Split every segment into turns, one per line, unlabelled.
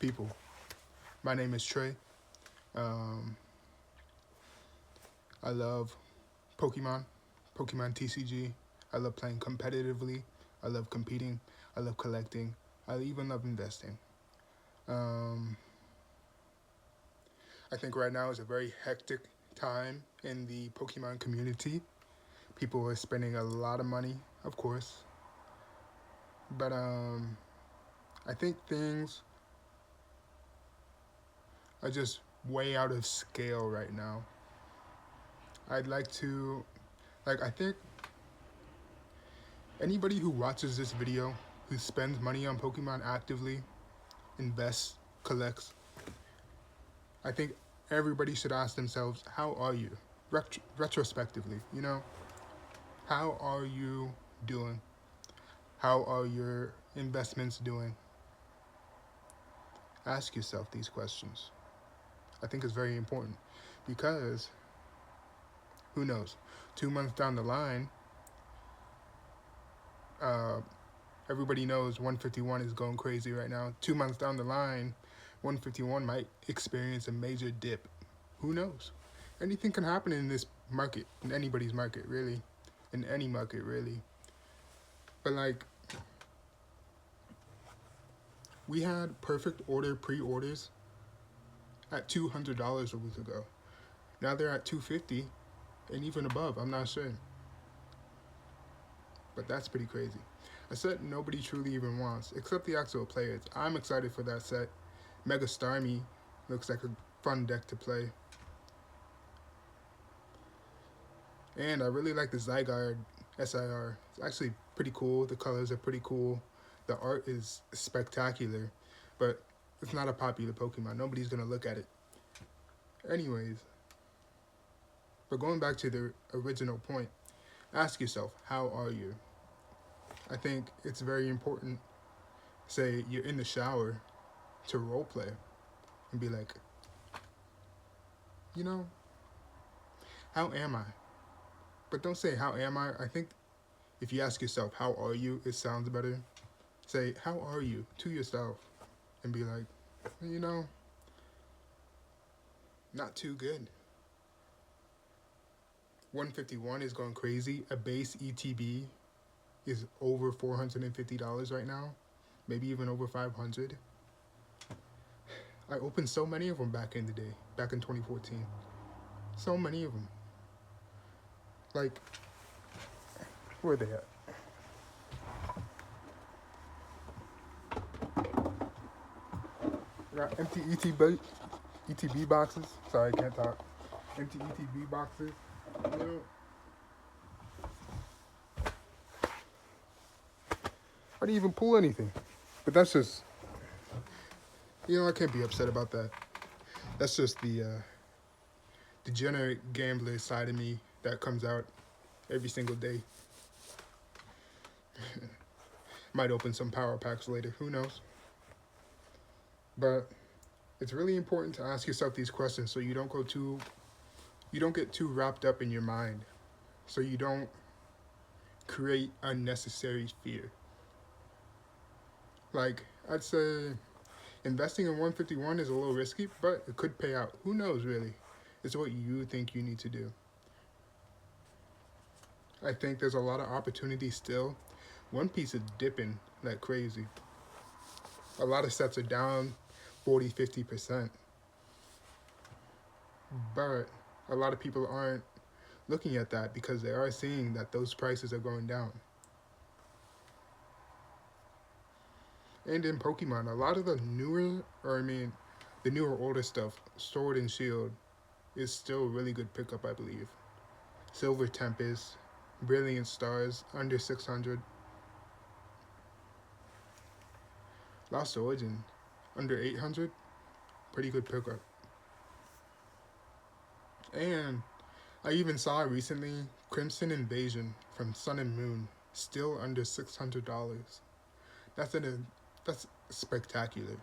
people? My name is Trey. Um, I love Pokemon, Pokemon TCG. I love playing competitively. I love competing. I love collecting. I even love investing. Um, I think right now is a very hectic time in the Pokemon community. People are spending a lot of money, of course, but I think things are just way out of scale right now. I'd like to, I think anybody who watches this video who spends money on Pokemon actively, invests, collects, I think everybody should ask themselves, how are you? Retrospectively, how are you doing? How are your investments doing? Ask yourself these questions. I think it's very important because who knows? 2 months down the line, uh, everybody knows 151 is going crazy right now. 2 months down the line, 151 might experience a major dip. Who knows? Anything can happen in this market, in anybody's market, really. In any market, really. But we had perfect order pre-orders at $200 a week ago. Now they're at $250 and even above. I'm not sure. But that's pretty crazy. A set nobody truly even wants, except the actual players. I'm excited for that set. Mega Starmie looks like a fun deck to play. And I really like the Zygarde SIR. It's actually pretty cool. The colors are pretty cool. The art is spectacular. But it's not a popular Pokemon. Nobody's going to look at it. Anyways. But going back to the original point, ask yourself, how are you? I think it's very important, say you're in the shower, to role play and be like, how am I? But don't say, how am I? I think if you ask yourself, how are you? It sounds better. Say, how are you? To yourself. And be like, not too good. 151 is going crazy. A base ETB is over $450 right now. Maybe even over $500. I opened so many of them back in the day. Back in 2014. So many of them. Where are they at? I got empty ETB boxes. Sorry, I can't talk. Empty ETB boxes. I didn't even pull anything. But that's just, I can't be upset about that. That's just the degenerate gambler side of me that comes out every single day. Might open some power packs later. Who knows? But it's really important to ask yourself these questions so you don't get too wrapped up in your mind. So you don't create unnecessary fear. I'd say investing in 151 is a little risky, but it could pay out. Who knows, really? It's what you think you need to do. I think there's a lot of opportunity still. One Piece is dipping like crazy. A lot of sets are down 40-50%. But a lot of people aren't looking at that because they are seeing that those prices are going down. And in Pokemon, a lot of the newer older stuff, Sword and Shield, is still a really good pickup, I believe. Silver Tempest, Brilliant Stars, under 600. Lost Origin, under 800, pretty good pickup. And I even saw recently Crimson Invasion from Sun and Moon, still under $600. That's spectacular.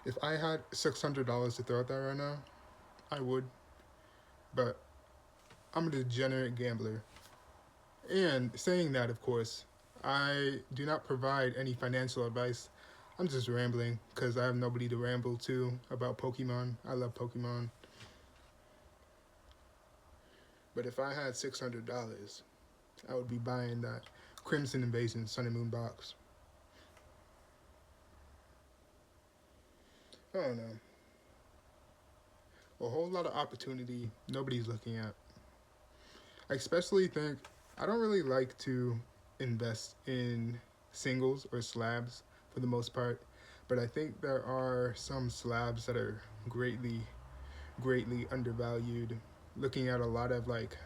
If I had $600 to throw out there right now, I would. But I'm a degenerate gambler. And saying that, of course, I do not provide any financial advice. I'm just rambling because I have nobody to ramble to about Pokemon. I love Pokemon. But if I had $600, I would be buying that Crimson Invasion Sun and Moon box. I don't know. A whole lot of opportunity nobody's looking at. I especially think I don't really like to invest in singles or slabs for the most part, but I think there are some slabs that are greatly undervalued. Looking at a lot of like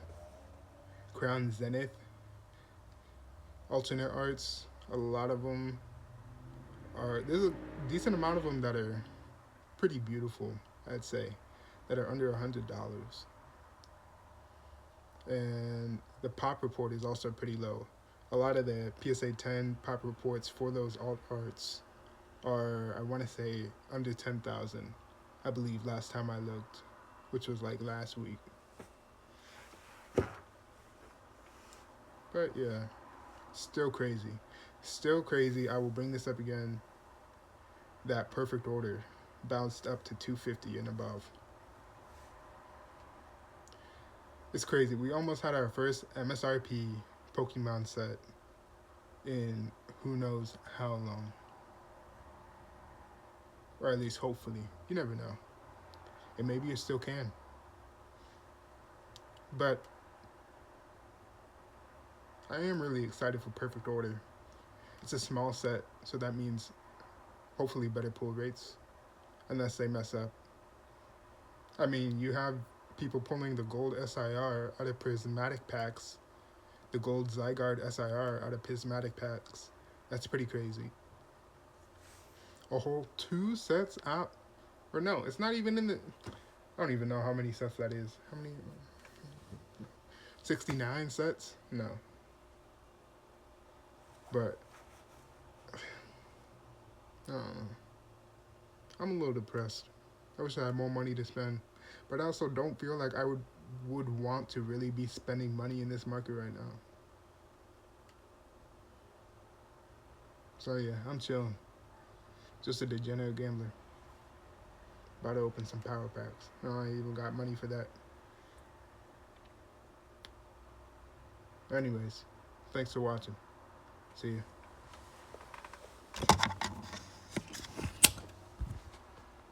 Crown Zenith alternate arts, a lot of them are, there's a decent amount of them that are pretty beautiful, I'd say, that are under $100. And the pop report is also pretty low. A lot of the PSA 10 pop reports for those alt arts are, I want to say, under 10,000. I believe last time I looked, which was like last week. But yeah, still crazy. Still crazy. I will bring this up again. That perfect order bounced up to 250 and above. It's crazy. We almost had our first MSRP Pokemon set in who knows how long. Or at least hopefully. You never know. And maybe it still can. But I am really excited for Perfect Order. It's a small set, so that means hopefully better pull rates. Unless they mess up. I mean, you have people pulling the gold SIR out of prismatic packs, the gold Zygarde SIR out of prismatic packs. That's pretty crazy. A whole 2 sets out? Or no, it's not even in the... I don't even know how many sets that is. How many? 69 sets? No. But... I don't know. I'm a little depressed. I wish I had more money to spend. But I also don't feel like I would want to really be spending money in this market right now. So yeah, I'm chilling. Just a degenerate gambler. About to open some power packs. I ain't even got money for that. Anyways, thanks for watching. See ya.